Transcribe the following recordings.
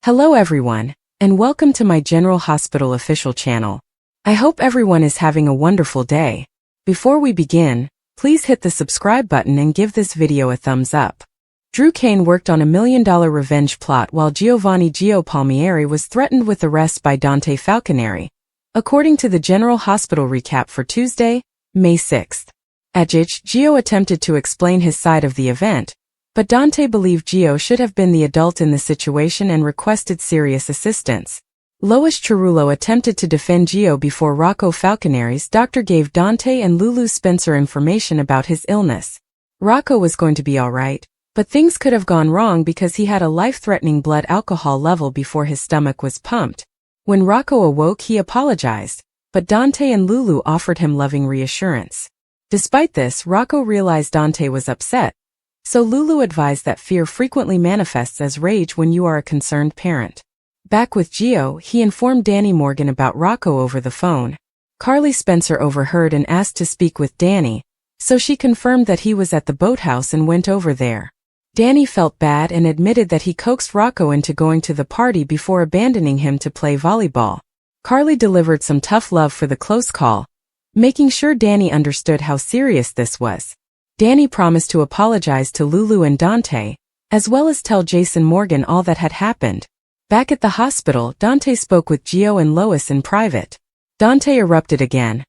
Hello everyone, and welcome to my General Hospital official channel. I hope everyone is having a wonderful day. Before we begin, please hit the subscribe button and give this video a thumbs up. Drew Cain worked on $1 million revenge plot while Giovanni Gio Palmieri was threatened with arrest by Dante Falconeri, according to the General Hospital recap for Tuesday, May 6th. At Gio attempted to explain his side of the event, but Dante believed Gio should have been the adult in the situation and requested serious assistance. Lois Cerullo attempted to defend Gio before Rocco Falconeri's doctor gave Dante and Lulu Spencer information about his illness. Rocco was going to be alright, but things could have gone wrong because he had a life-threatening blood alcohol level before his stomach was pumped. When Rocco awoke, he apologized, but Dante and Lulu offered him loving reassurance. Despite this, Rocco realized Dante was upset, so Lulu advised that fear frequently manifests as rage when you are a concerned parent. Back with Gio, he informed Danny Morgan about Rocco over the phone. Carly Spencer overheard and asked to speak with Danny, so she confirmed that he was at the boathouse and went over there. Danny felt bad and admitted that he coaxed Rocco into going to the party before abandoning him to play volleyball. Carly delivered some tough love for the close call, making sure Danny understood how serious this was. Danny promised to apologize to Lulu and Dante, as well as tell Jason Morgan all that had happened. Back at the hospital, Dante spoke with Gio and Lois in private. Dante erupted again,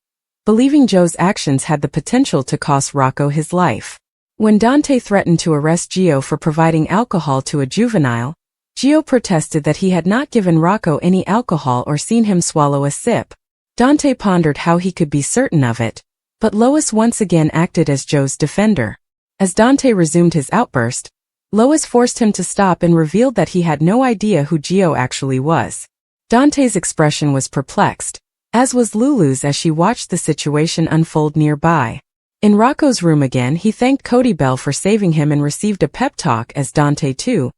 believing Joe's actions had the potential to cost Rocco his life. When Dante threatened to arrest Gio for providing alcohol to a juvenile, Gio protested that he had not given Rocco any alcohol or seen him swallow a sip. Dante pondered how he could be certain of it, but Lois once again acted as Joe's defender. As Dante resumed his outburst, Lois forced him to stop and revealed that he had no idea who Gio actually was. Dante's expression was perplexed, as was Lulu's as she watched the situation unfold nearby. In Rocco's room again, he thanked Cody Bell for saving him and received a pep talk as Dante, too,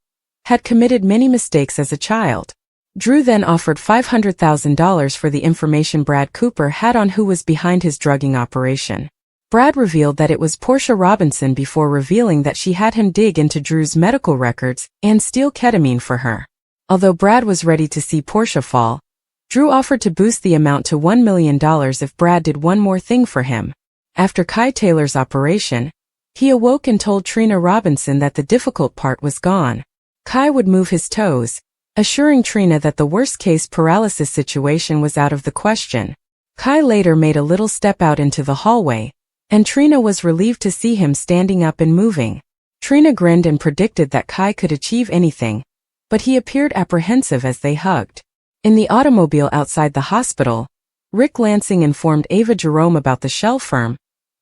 had committed many mistakes as a child. Drew then offered $500,000 for the information Brad Cooper had on who was behind his drugging operation. Brad revealed that it was Portia Robinson before revealing that she had him dig into Drew's medical records and steal ketamine for her. Although Brad was ready to see Portia fall, Drew offered to boost the amount to $1 million if Brad did one more thing for him. After Kai Taylor's operation, he awoke and told Trina Robinson that the difficult part was gone. Kai would move his toes, assuring Trina that the worst-case paralysis situation was out of the question. Kai later made a little step out into the hallway, and Trina was relieved to see him standing up and moving. Trina grinned and predicted that Kai could achieve anything, but he appeared apprehensive as they hugged. In the automobile outside the hospital, Rick Lansing informed Ava Jerome about the shell firm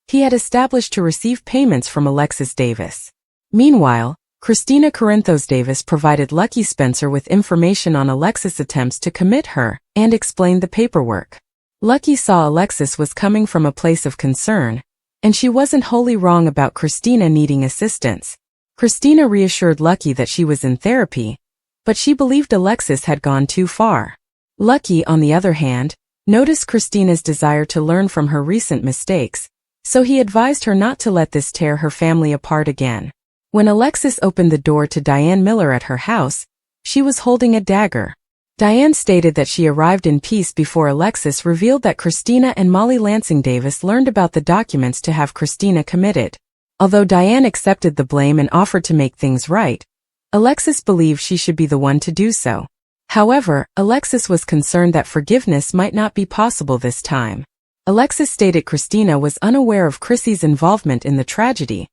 he had established to receive payments from Alexis Davis. Meanwhile, Christina Corinthos Davis provided Lucky Spencer with information on Alexis' attempts to commit her and explained the paperwork. Lucky saw Alexis was coming from a place of concern, and she wasn't wholly wrong about Christina needing assistance. Christina reassured Lucky that she was in therapy, but she believed Alexis had gone too far. Lucky, on the other hand, noticed Christina's desire to learn from her recent mistakes, so he advised her not to let this tear her family apart again. When Alexis opened the door to Diane Miller at her house, she was holding a dagger. Diane stated that she arrived in peace before Alexis revealed that Christina and Molly Lansing Davis learned about the documents to have Christina committed. Although Diane accepted the blame and offered to make things right, Alexis believed she should be the one to do so. However, Alexis was concerned that forgiveness might not be possible this time. Alexis stated Christina was unaware of Chrissy's involvement in the tragedy,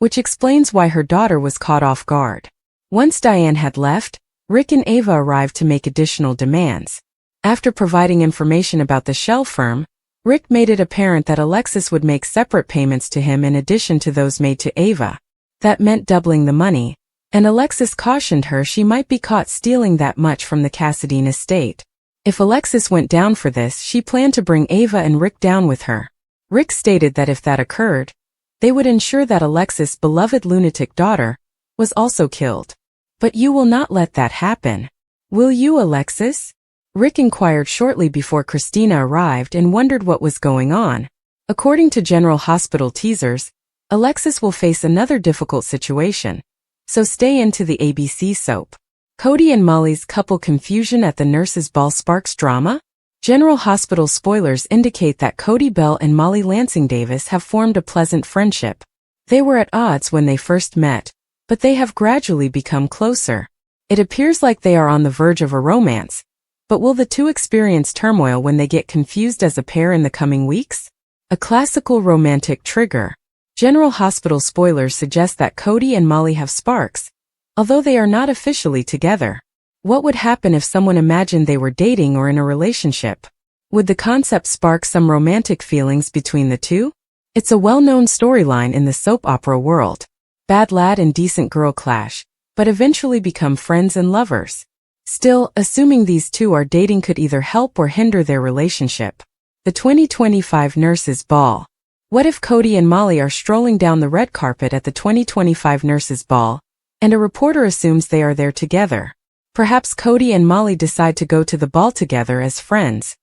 which explains why her daughter was caught off guard. Once Diane had left, Rick and Ava arrived to make additional demands. After providing information about the shell firm, Rick made it apparent that Alexis would make separate payments to him in addition to those made to Ava. That meant doubling the money, and Alexis cautioned her she might be caught stealing that much from the Cassadine estate. If Alexis went down for this, she planned to bring Ava and Rick down with her. Rick stated that if that occurred, they would ensure that Alexis' beloved lunatic daughter was also killed. But you will not let that happen, will you, Alexis? Rick inquired shortly before Christina arrived and wondered what was going on. According to General Hospital teasers, Alexis will face another difficult situation, so stay into the ABC soap. Cody and Molly's couple confusion at the nurses' ball sparks drama? General Hospital spoilers indicate that Cody Bell and Molly Lansing Davis have formed a pleasant friendship. They were at odds when they first met, but they have gradually become closer. It appears like they are on the verge of a romance, but will the two experience turmoil when they get confused as a pair in the coming weeks? A classical romantic trigger. General Hospital spoilers suggest that Cody and Molly have sparks, although they are not officially together. What would happen if someone imagined they were dating or in a relationship? Would the concept spark some romantic feelings between the two? It's a well-known storyline in the soap opera world. Bad lad and decent girl clash, but eventually become friends and lovers. Still, assuming these two are dating could either help or hinder their relationship. The 2025 Nurses' Ball. What if Cody and Molly are strolling down the red carpet at the 2025 Nurses' Ball, and a reporter assumes they are there together? Perhaps Cody and Molly decide to go to the ball together as friends,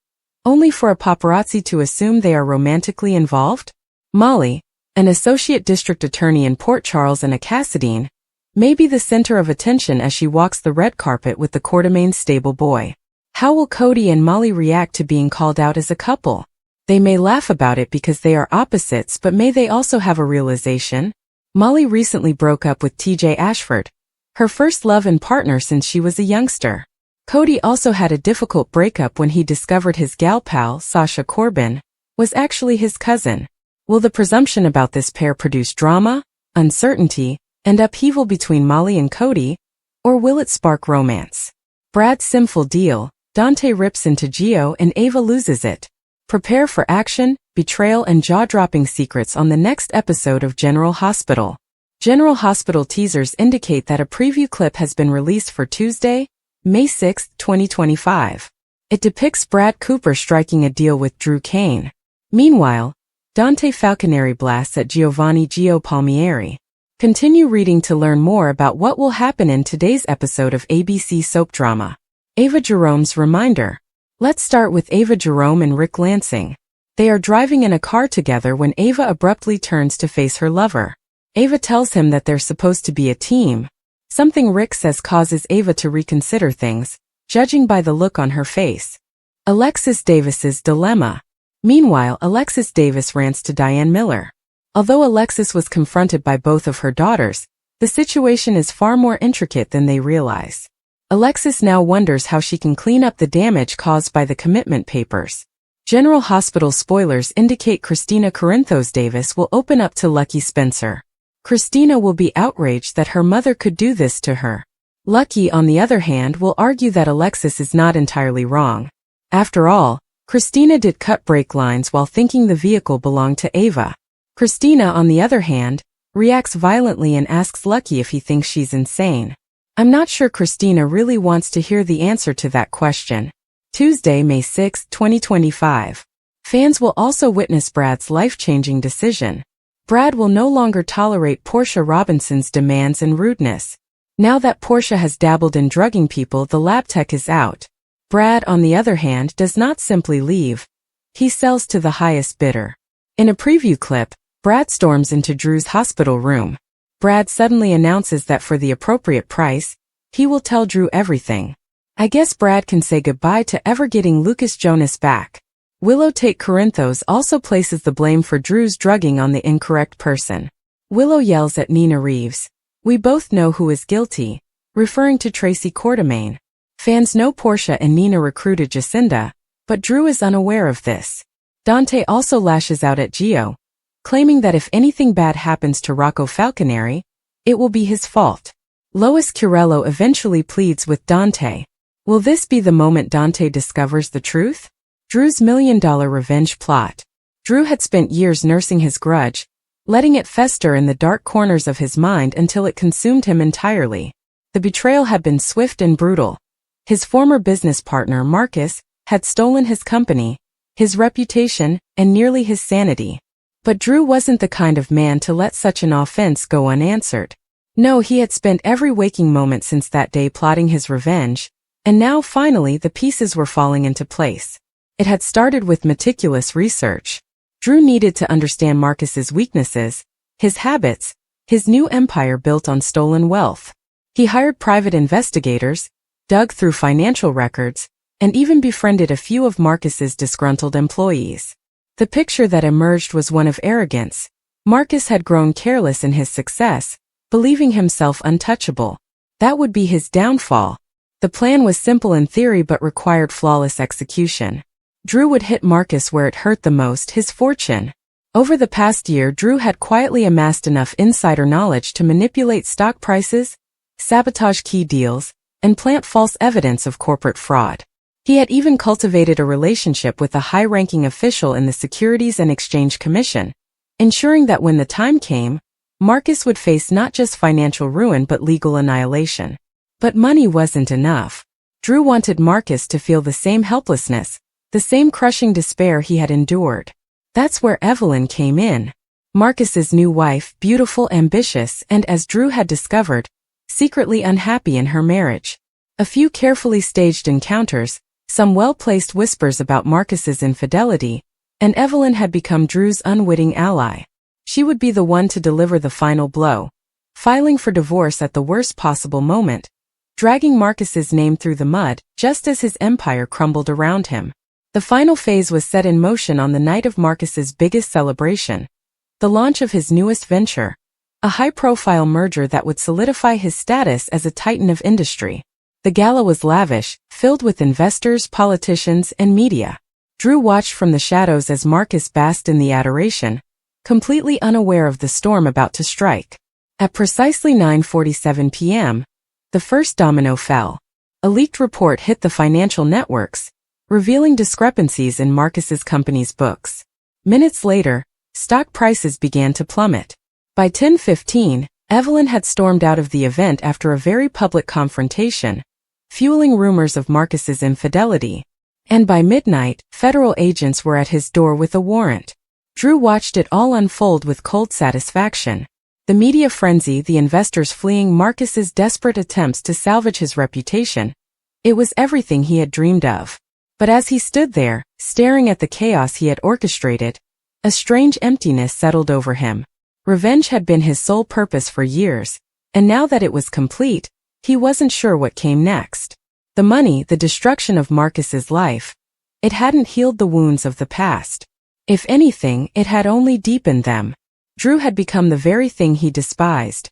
only for a paparazzi to assume they are romantically involved? Molly, an associate district attorney in Port Charles and a Cassadine, may be the center of attention as she walks the red carpet with the Quartermain's stable boy. How will Cody and Molly react to being called out as a couple? They may laugh about it because they are opposites, but may they also have a realization? Molly recently broke up with TJ Ashford, her first love and partner since she was a youngster. Cody also had a difficult breakup when he discovered his gal pal, Sasha Corbin, was actually his cousin. Will the presumption about this pair produce drama, uncertainty, and upheaval between Molly and Cody, or will it spark romance? Brad's sinful deal. Dante rips into Gio and Ava loses it. Prepare for action, betrayal and jaw-dropping secrets on the next episode of General Hospital. General Hospital teasers indicate that a preview clip has been released for Tuesday, May 6, 2025. It depicts Brad Cooper striking a deal with Drew Kane. Meanwhile, Dante Falconeri blasts at Giovanni Gio Palmieri. Continue reading to learn more about what will happen in today's episode of ABC soap drama. Ava Jerome's reminder. Let's start with Ava Jerome and Rick Lansing. They are driving in a car together when Ava abruptly turns to face her lover. Ava tells him that they're supposed to be a team. Something Rick says causes Ava to reconsider things, judging by the look on her face. Alexis Davis's dilemma. Meanwhile, Alexis Davis rants to Diane Miller. Although Alexis was confronted by both of her daughters, the situation is far more intricate than they realize. Alexis now wonders how she can clean up the damage caused by the commitment papers. General Hospital spoilers indicate Christina Corinthos Davis will open up to Lucky Spencer. Christina will be outraged that her mother could do this to her. Lucky, on the other hand, will argue that Alexis is not entirely wrong. After all, Christina did cut brake lines while thinking the vehicle belonged to Ava. Christina, on the other hand, reacts violently and asks Lucky if he thinks she's insane. I'm not sure Christina really wants to hear the answer to that question. Tuesday, May 6, 2025. Fans will also witness Brad's life-changing decision. Brad will no longer tolerate Portia Robinson's demands and rudeness. Now that Portia has dabbled in drugging people, the lab tech is out. Brad, on the other hand, does not simply leave. He sells to the highest bidder. In a preview clip, Brad storms into Drew's hospital room. Brad suddenly announces that for the appropriate price, he will tell Drew everything. I guess Brad can say goodbye to ever getting Lucas Jonas back. Willow Tate Corinthos also places the blame for Drew's drugging on the incorrect person. Willow yells at Nina Reeves, "We both know who is guilty," referring to Tracy Quartermain. Fans know Portia and Nina recruited Jacinda, but Drew is unaware of this. Dante also lashes out at Gio, claiming that if anything bad happens to Rocco Falconeri, it will be his fault. Lois Curello eventually pleads with Dante. Will this be the moment Dante discovers the truth? Drew's $1 million revenge plot. Drew had spent years nursing his grudge, letting it fester in the dark corners of his mind until it consumed him entirely. The betrayal had been swift and brutal. His former business partner, Marcus, had stolen his company, his reputation, and nearly his sanity. But Drew wasn't the kind of man to let such an offense go unanswered. No, he had spent every waking moment since that day plotting his revenge, and now finally the pieces were falling into place. It had started with meticulous research. Drew needed to understand Marcus's weaknesses, his habits, his new empire built on stolen wealth. He hired private investigators, dug through financial records, and even befriended a few of Marcus's disgruntled employees. The picture that emerged was one of arrogance. Marcus had grown careless in his success, believing himself untouchable. That would be his downfall. The plan was simple in theory but required flawless execution. Drew would hit Marcus where it hurt the most, his fortune. Over the past year, Drew had quietly amassed enough insider knowledge to manipulate stock prices, sabotage key deals, and plant false evidence of corporate fraud. He had even cultivated a relationship with a high-ranking official in the Securities and Exchange Commission, ensuring that when the time came, Marcus would face not just financial ruin but legal annihilation. But money wasn't enough. Drew wanted Marcus to feel the same helplessness, the same crushing despair he had endured. That's where Evelyn came in. Marcus's new wife, beautiful, ambitious, and, as Drew had discovered, secretly unhappy in her marriage. A few carefully staged encounters, some well-placed whispers about Marcus's infidelity, and Evelyn had become Drew's unwitting ally. She would be the one to deliver the final blow, filing for divorce at the worst possible moment, dragging Marcus's name through the mud just as his empire crumbled around him. The final phase was set in motion on the night of Marcus's biggest celebration, the launch of his newest venture, a high-profile merger that would solidify his status as a titan of industry. The gala was lavish, filled with investors, politicians, and media. Drew watched from the shadows as Marcus basked in the adoration, completely unaware of the storm about to strike. At precisely 9:47 p.m., the first domino fell. A leaked report hit the financial networks, revealing discrepancies in Marcus's company's books. Minutes later, stock prices began to plummet. By 10:15, Evelyn had stormed out of the event after a very public confrontation, fueling rumors of Marcus's infidelity. And by midnight, federal agents were at his door with a warrant. Drew watched it all unfold with cold satisfaction. The media frenzy, the investors fleeing, Marcus's desperate attempts to salvage his reputation. It was everything he had dreamed of. But as he stood there, staring at the chaos he had orchestrated, a strange emptiness settled over him. Revenge had been his sole purpose for years, and now that it was complete, he wasn't sure what came next. The money, the destruction of Marcus's life, it hadn't healed the wounds of the past. If anything, it had only deepened them. Drew had become the very thing he despised.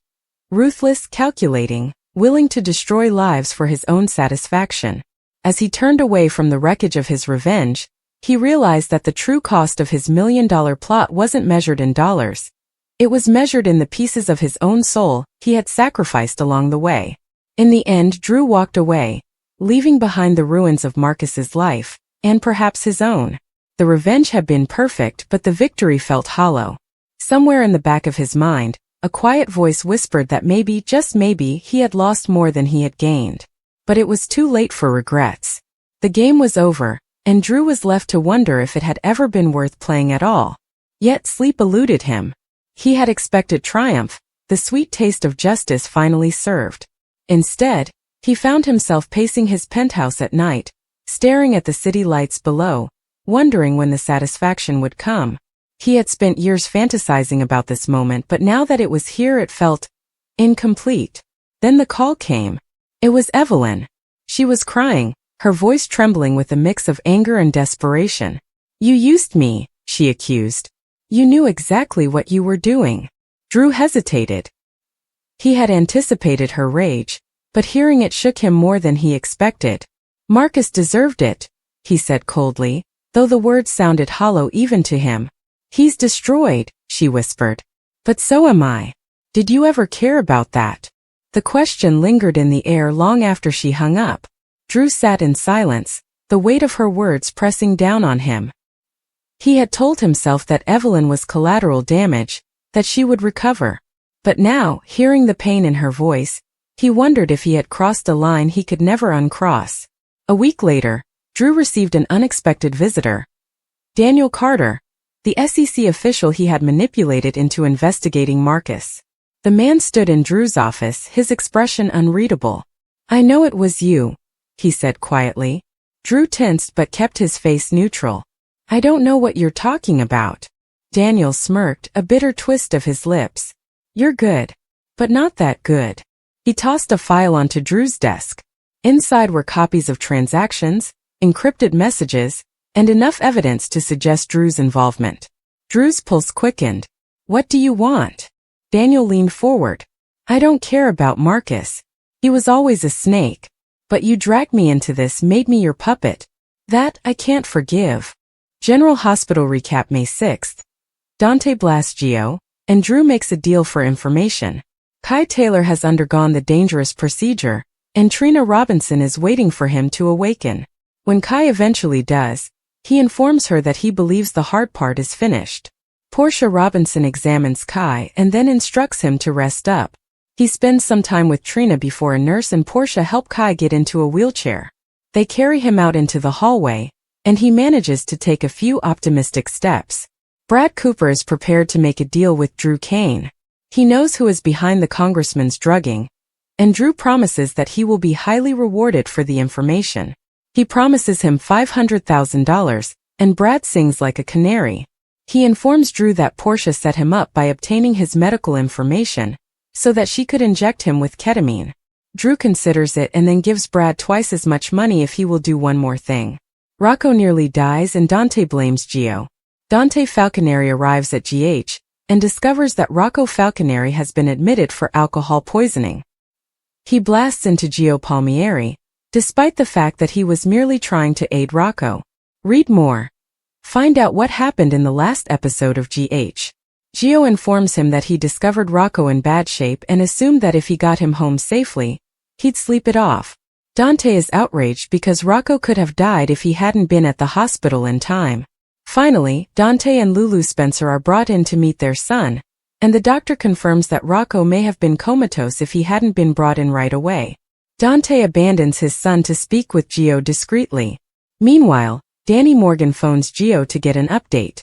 Ruthless, calculating, willing to destroy lives for his own satisfaction. As he turned away from the wreckage of his revenge, he realized that the true cost of his million-dollar plot wasn't measured in dollars. It was measured in the pieces of his own soul he had sacrificed along the way. In the end, Drew walked away, leaving behind the ruins of Marcus's life, and perhaps his own. The revenge had been perfect, but the victory felt hollow. Somewhere in the back of his mind, a quiet voice whispered that maybe, just maybe, he had lost more than he had gained. But it was too late for regrets. The game was over, and Drew was left to wonder if it had ever been worth playing at all. Yet sleep eluded him. He had expected triumph, the sweet taste of justice finally served. Instead, he found himself pacing his penthouse at night, staring at the city lights below, wondering when the satisfaction would come. He had spent years fantasizing about this moment, but now that it was here it felt incomplete. Then the call came. It was Evelyn. She was crying, her voice trembling with a mix of anger and desperation. "You used me," she accused. "You knew exactly what you were doing." Drew hesitated. He had anticipated her rage, but hearing it shook him more than he expected. "Marcus deserved it," he said coldly, though the words sounded hollow even to him. "He's destroyed," she whispered. "But so am I. Did you ever care about that?" The question lingered in the air long after she hung up. Drew sat in silence, the weight of her words pressing down on him. He had told himself that Evelyn was collateral damage, that she would recover. But now, hearing the pain in her voice, he wondered if he had crossed a line he could never uncross. A week later, Drew received an unexpected visitor. Daniel Carter, the SEC official he had manipulated into investigating Marcus. The man stood in Drew's office, his expression unreadable. "I know it was you," he said quietly. Drew tensed but kept his face neutral. "I don't know what you're talking about." Daniel smirked, a bitter twist of his lips. "You're good. But not that good. He tossed a file onto Drew's desk. Inside were copies of transactions, encrypted messages, and enough evidence to suggest Drew's involvement. Drew's pulse quickened. "What do you want?" Daniel leaned forward. "I don't care about Marcus. He was always a snake. But you dragged me into this, made me your puppet. That I can't forgive." General Hospital recap May 6th. Dante blasts Gio, and Drew makes a deal for information. Kai Taylor has undergone the dangerous procedure, and Trina Robinson is waiting for him to awaken. When Kai eventually does, he informs her that he believes the hard part is finished. Portia Robinson examines Kai and then instructs him to rest up. He spends some time with Trina before a nurse and Portia help Kai get into a wheelchair. They carry him out into the hallway, and he manages to take a few optimistic steps. Brad Cooper is prepared to make a deal with Drew Kane. He knows who is behind the congressman's drugging, and Drew promises that he will be highly rewarded for the information. He promises him $500,000, and Brad sings like a canary. He informs Drew that Portia set him up by obtaining his medical information, so that she could inject him with ketamine. Drew considers it and then gives Brad twice as much money if he will do one more thing. Rocco nearly dies and Dante blames Gio. Dante Falconeri arrives at GH and discovers that Rocco Falconeri has been admitted for alcohol poisoning. He blasts into Gio Palmieri, despite the fact that he was merely trying to aid Rocco. Read more. Find out what happened in the last episode of GH. Gio informs him that he discovered Rocco in bad shape and assumed that if he got him home safely, he'd sleep it off. Dante is outraged because Rocco could have died if he hadn't been at the hospital in time. Finally, Dante and Lulu Spencer are brought in to meet their son, and the doctor confirms that Rocco may have been comatose if he hadn't been brought in right away. Dante abandons his son to speak with Gio discreetly. Meanwhile, Danny Morgan phones Gio to get an update.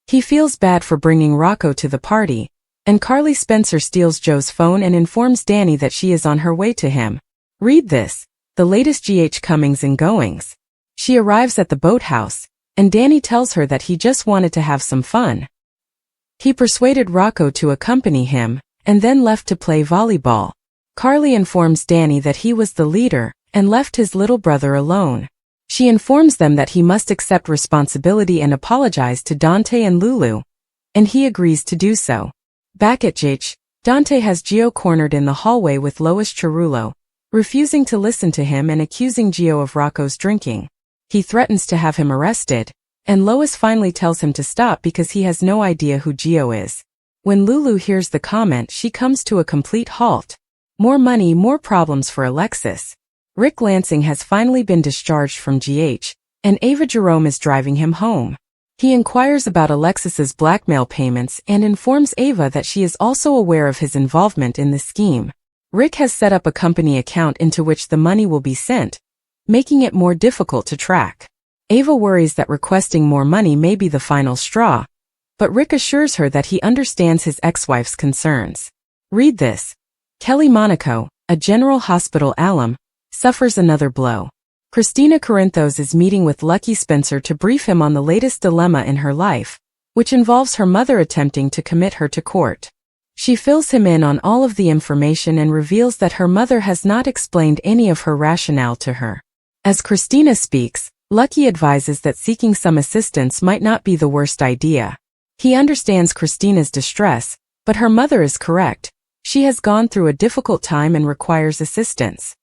He feels bad for bringing Rocco to the party, and Carly Spencer steals Joe's phone and informs Danny that she is on her way to him. Read this, the latest GH comings and goings. She arrives at the boathouse, and Danny tells her that he just wanted to have some fun. He persuaded Rocco to accompany him, and then left to play volleyball. Carly informs Danny that he was the leader, and left his little brother alone. She informs them that he must accept responsibility and apologize to Dante and Lulu, and he agrees to do so. Back at GH, Dante has Gio cornered in the hallway with Lois Cerullo, refusing to listen to him and accusing Gio of Rocco's drinking. He threatens to have him arrested, and Lois finally tells him to stop because he has no idea who Gio is. When Lulu hears the comment, she comes to a complete halt. More money, more problems for Alexis. Rick Lansing has finally been discharged from GH, and Ava Jerome is driving him home. He inquires about Alexis's blackmail payments and informs Ava that she is also aware of his involvement in the scheme. Rick has set up a company account into which the money will be sent, making it more difficult to track. Ava worries that requesting more money may be the final straw, but Rick assures her that he understands his ex-wife's concerns. Read this. Kelly Monaco, a General Hospital alum, suffers another blow. Christina Corinthos is meeting with Lucky Spencer to brief him on the latest dilemma in her life, which involves her mother attempting to commit her to court. She fills him in on all of the information and reveals that her mother has not explained any of her rationale to her. As Christina speaks, Lucky advises that seeking some assistance might not be the worst idea. He understands Christina's distress, but her mother is correct. She has gone through a difficult time and requires assistance.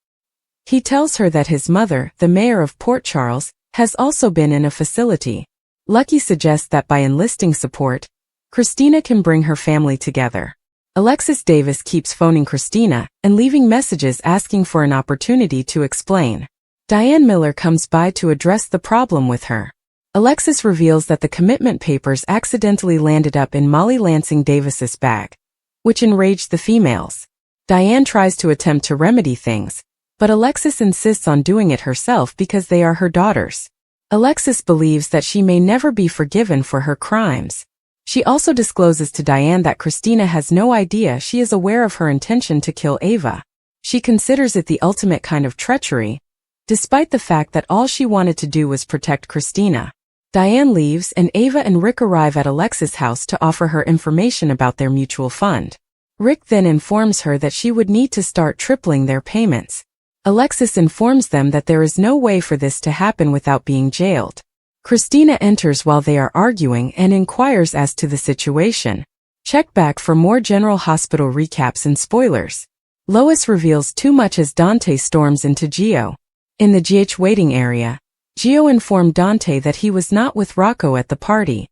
He tells her that his mother, the mayor of Port Charles, has also been in a facility. Lucky suggests that by enlisting support, Christina can bring her family together. Alexis Davis keeps phoning Christina and leaving messages asking for an opportunity to explain. Diane Miller comes by to address the problem with her. Alexis reveals that the commitment papers accidentally landed up in Molly Lansing Davis's bag, which enraged the females. Diane tries to attempt to remedy things, but Alexis insists on doing it herself because they are her daughters. Alexis believes that she may never be forgiven for her crimes. She also discloses to Diane that Christina has no idea she is aware of her intention to kill Ava. She considers it the ultimate kind of treachery, despite the fact that all she wanted to do was protect Christina. Diane leaves and Ava and Rick arrive at Alexis' house to offer her information about their mutual fund. Rick then informs her that she would need to start tripling their payments. Alexis informs them that there is no way for this to happen without being jailed. Christina enters while they are arguing and inquires as to the situation. Check back for more General Hospital recaps and spoilers. Lois reveals too much as Dante storms into Gio. In the GH waiting area, Gio informed Dante that he was not with Rocco at the party.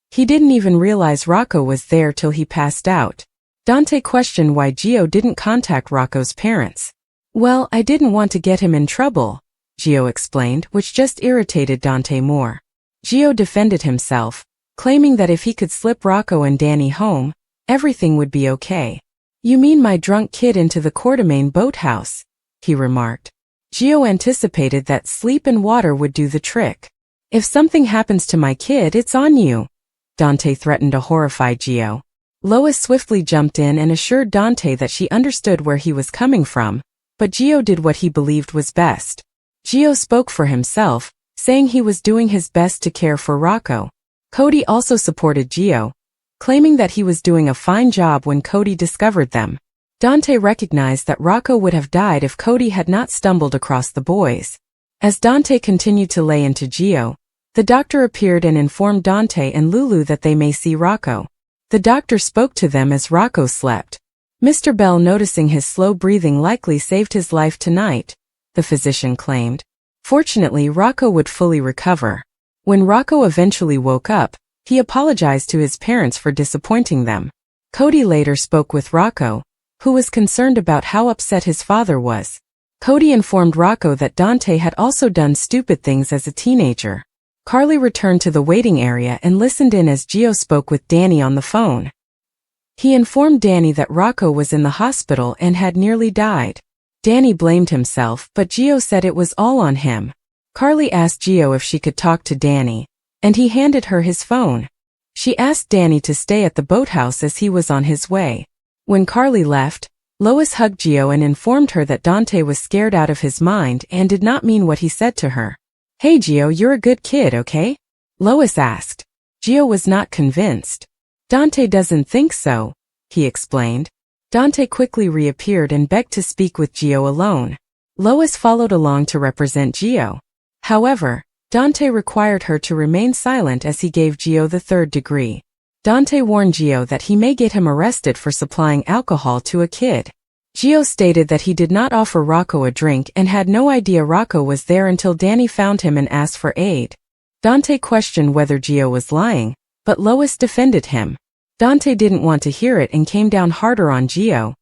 He didn't even realize Rocco was there till he passed out. Dante questioned why Gio didn't contact Rocco's parents. "Well, I didn't want to get him in trouble," Gio explained, which just irritated Dante more. Gio defended himself, claiming that if he could slip Rocco and Danny home, everything would be okay. "You mean my drunk kid into the Quartermain boathouse?" he remarked. Gio anticipated that sleep and water would do the trick. "If something happens to my kid, it's on you," Dante threatened to horrify Gio. Lois swiftly jumped in and assured Dante that she understood where he was coming from, but Gio did what he believed was best. Gio spoke for himself, saying he was doing his best to care for Rocco. Cody also supported Gio, claiming that he was doing a fine job when Cody discovered them. Dante recognized that Rocco would have died if Cody had not stumbled across the boys. As Dante continued to lay into Gio, the doctor appeared and informed Dante and Lulu that they may see Rocco. The doctor spoke to them as Rocco slept. Mr. Bell, noticing his slow breathing, likely saved his life tonight, the physician claimed. Fortunately, Rocco would fully recover. When Rocco eventually woke up, he apologized to his parents for disappointing them. Cody later spoke with Rocco, who was concerned about how upset his father was. Cody informed Rocco that Dante had also done stupid things as a teenager. Carly returned to the waiting area and listened in as Gio spoke with Danny on the phone. He informed Danny that Rocco was in the hospital and had nearly died. Danny blamed himself, but Gio said it was all on him. Carly asked Gio if she could talk to Danny, and he handed her his phone. She asked Danny to stay at the boathouse as he was on his way. When Carly left, Lois hugged Gio and informed her that Dante was scared out of his mind and did not mean what he said to her. "Hey Gio, you're a good kid, okay?" Lois asked. Gio was not convinced. "Dante doesn't think so," he explained. Dante quickly reappeared and begged to speak with Gio alone. Lois followed along to represent Gio. However, Dante required her to remain silent as he gave Gio the 3rd degree. Dante warned Gio that he may get him arrested for supplying alcohol to a kid. Gio stated that he did not offer Rocco a drink and had no idea Rocco was there until Danny found him and asked for aid. Dante questioned whether Gio was lying, but Lois defended him. Dante didn't want to hear it and came down harder on Gio,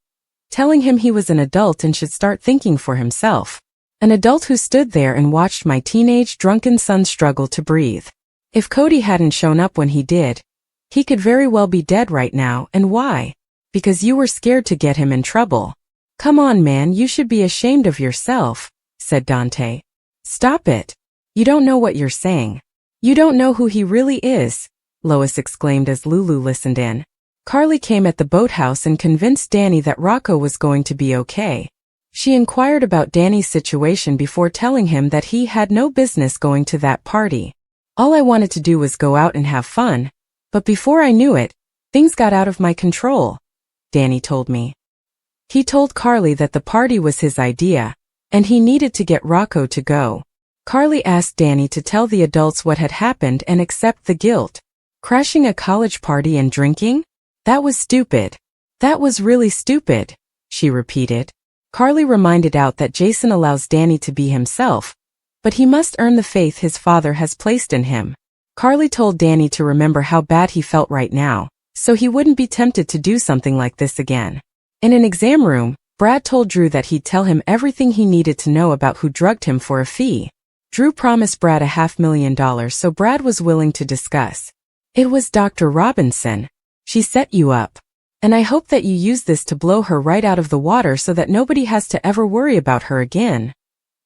telling him he was an adult and should start thinking for himself. "An adult who stood there and watched my teenage drunken son struggle to breathe. If Cody hadn't shown up when he did, he could very well be dead right now. And why? Because you were scared to get him in trouble. Come on, man, you should be ashamed of yourself," said Dante. "Stop it. You don't know what you're saying. You don't know who he really is," Lois exclaimed as Lulu listened in. Carly came at the boathouse and convinced Danny that Rocco was going to be okay. She inquired about Danny's situation before telling him that he had no business going to that party. "All I wanted to do was go out and have fun, but before I knew it, things got out of my control," Danny told me. He told Carly that the party was his idea, and he needed to get Rocco to go. Carly asked Danny to tell the adults what had happened and accept the guilt. Crashing a college party and drinking? That was stupid. That was really stupid, she repeated. Carly reminded out that Jason allows Danny to be himself, but he must earn the faith his father has placed in him. Carly told Danny to remember how bad he felt right now, so he wouldn't be tempted to do something like this again. In an exam room, Brad told Drew that he'd tell him everything he needed to know about who drugged him for a fee. Drew promised Brad $500,000, so Brad was willing to discuss. "It was Dr. Robinson. She set you up. And I hope that you use this to blow her right out of the water so that nobody has to ever worry about her again,"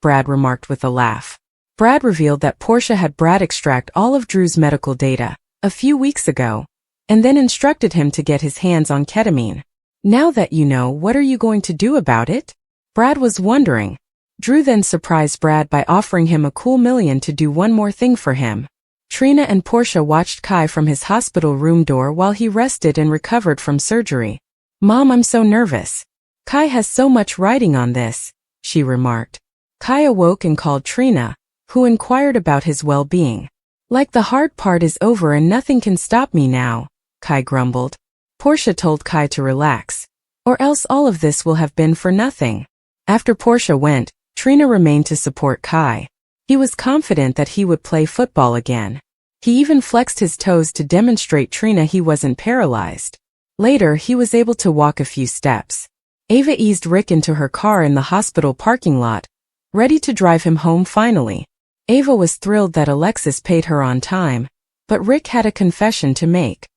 Brad remarked with a laugh. Brad revealed that Portia had Brad extract all of Drew's medical data a few weeks ago, and then instructed him to get his hands on ketamine. "Now that you know, what are you going to do about it?" Brad was wondering. Drew then surprised Brad by offering him a cool $1 million to do one more thing for him. Trina and Portia watched Kai from his hospital room door while he rested and recovered from surgery. "Mom, I'm so nervous. Kai has so much writing on this," she remarked. Kai awoke and called Trina, who inquired about his well-being. "Like the hard part is over and nothing can stop me now," Kai grumbled. Portia told Kai to relax, or else all of this will have been for nothing. After Portia went, Trina remained to support Kai. He was confident that he would play football again. He even flexed his toes to demonstrate Trina he wasn't paralyzed. Later, he was able to walk a few steps. Ava eased Rick into her car in the hospital parking lot, ready to drive him home finally. Ava was thrilled that Alexis paid her on time, but Rick had a confession to make.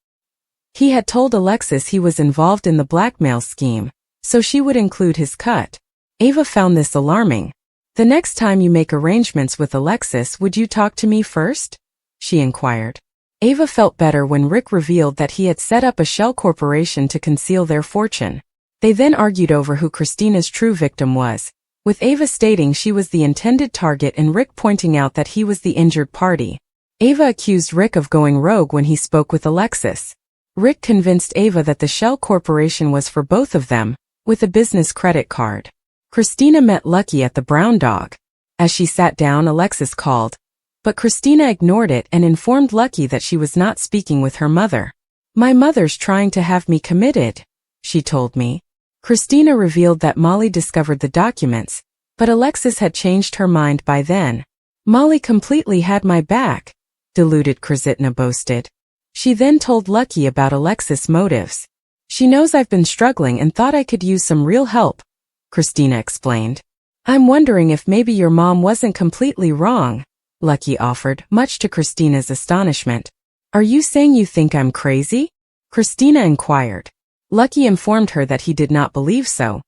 He had told Alexis he was involved in the blackmail scheme, so she would include his cut. Ava found this alarming. "The next time you make arrangements with Alexis, would you talk to me first?" she inquired. Ava felt better when Rick revealed that he had set up a shell corporation to conceal their fortune. They then argued over who Christina's true victim was, with Ava stating she was the intended target and Rick pointing out that he was the injured party. Ava accused Rick of going rogue when he spoke with Alexis. Rick convinced Ava that the shell corporation was for both of them, with a business credit card. Christina met Lucky at the Brown Dog. As she sat down, Alexis called, but Christina ignored it and informed Lucky that she was not speaking with her mother. "My mother's trying to have me committed," she told me. Christina revealed that Molly discovered the documents, but Alexis had changed her mind by then. "Molly completely had my back," deluded Christina boasted. She then told Lucky about Alexis' motives. "She knows I've been struggling and thought I could use some real help," Christina explained. "I'm wondering if maybe your mom wasn't completely wrong," Lucky offered, much to Christina's astonishment. "Are you saying you think I'm crazy?" Christina inquired. Lucky informed her that he did not believe so,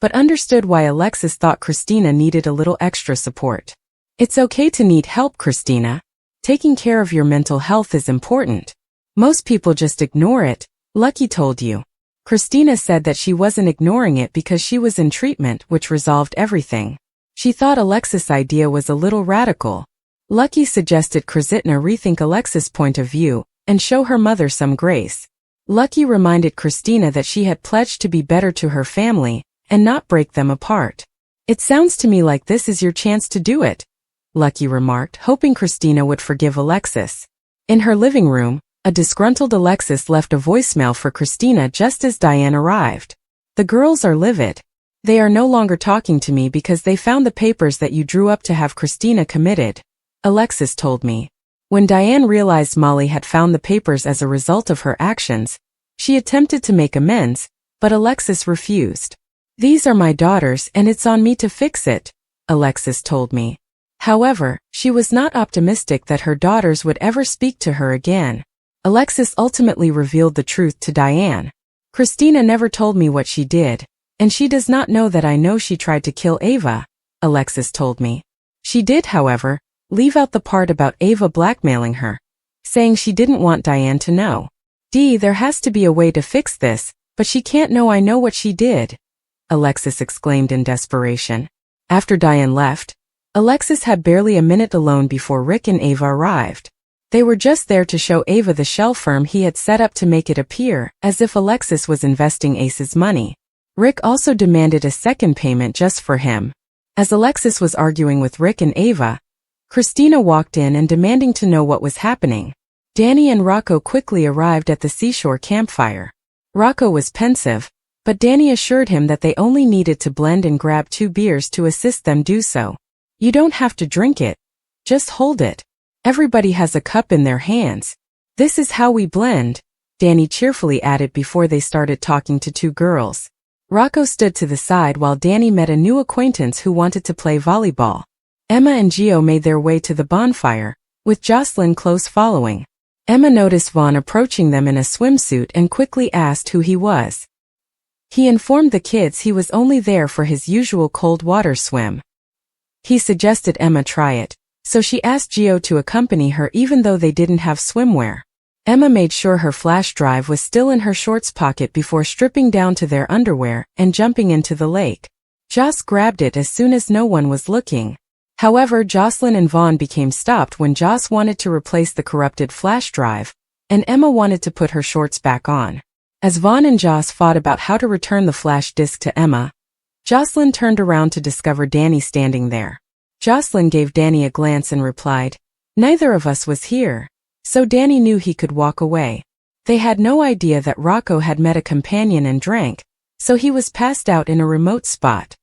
but understood why Alexis thought Christina needed a little extra support. "It's okay to need help, Christina. Taking care of your mental health is important. Most people just ignore it," Lucky told you. Christina said that she wasn't ignoring it because she was in treatment, which resolved everything. She thought Alexis' idea was a little radical. Lucky suggested Christina rethink Alexis' point of view and show her mother some grace. Lucky reminded Christina that she had pledged to be better to her family and not break them apart. "It sounds to me like this is your chance to do it," Lucky remarked, hoping Christina would forgive Alexis. In her living room, a disgruntled Alexis left a voicemail for Christina just as Diane arrived. "The girls are livid. They are no longer talking to me because they found the papers that you drew up to have Christina committed," Alexis told me. When Diane realized Molly had found the papers as a result of her actions, she attempted to make amends, but Alexis refused. "These are my daughters and it's on me to fix it," Alexis told me. However, she was not optimistic that her daughters would ever speak to her again. Alexis ultimately revealed the truth to Diane. "Christina never told me what she did, and she does not know that I know she tried to kill Ava," Alexis told me. She did, however, leave out the part about Ava blackmailing her, saying she didn't want Diane to know. There has to be a way to fix this, but she can't know I know what she did," Alexis exclaimed in desperation. After Diane left, Alexis had barely a minute alone before Rick and Ava arrived. They were just there to show Ava the shell firm he had set up to make it appear as if Alexis was investing Ace's money. Rick also demanded a second payment just for him. As Alexis was arguing with Rick and Ava, Christina walked in and demanding to know what was happening. Danny and Rocco quickly arrived at the seashore campfire. Rocco was pensive, but Danny assured him that they only needed to blend and grab 2 beers to assist them do so. "You don't have to drink it. Just hold it. Everybody has a cup in their hands. This is how we blend," Danny cheerfully added before they started talking to 2 girls. Rocco stood to the side while Danny met a new acquaintance who wanted to play volleyball. Emma and Gio made their way to the bonfire, with Jocelyn close following. Emma noticed Vaughn approaching them in a swimsuit and quickly asked who he was. He informed the kids he was only there for his usual cold water swim. He suggested Emma try it, so she asked Gio to accompany her even though they didn't have swimwear. Emma made sure her flash drive was still in her shorts pocket before stripping down to their underwear and jumping into the lake. Joss grabbed it as soon as no one was looking. However, Jocelyn and Vaughn became stopped when Joss wanted to replace the corrupted flash drive, and Emma wanted to put her shorts back on. As Vaughn and Joss fought about how to return the flash disk to Emma, Jocelyn turned around to discover Danny standing there. Jocelyn gave Danny a glance and replied, "Neither of us was here." So Danny knew he could walk away. They had no idea that Rocco had met a companion and drank, so he was passed out in a remote spot.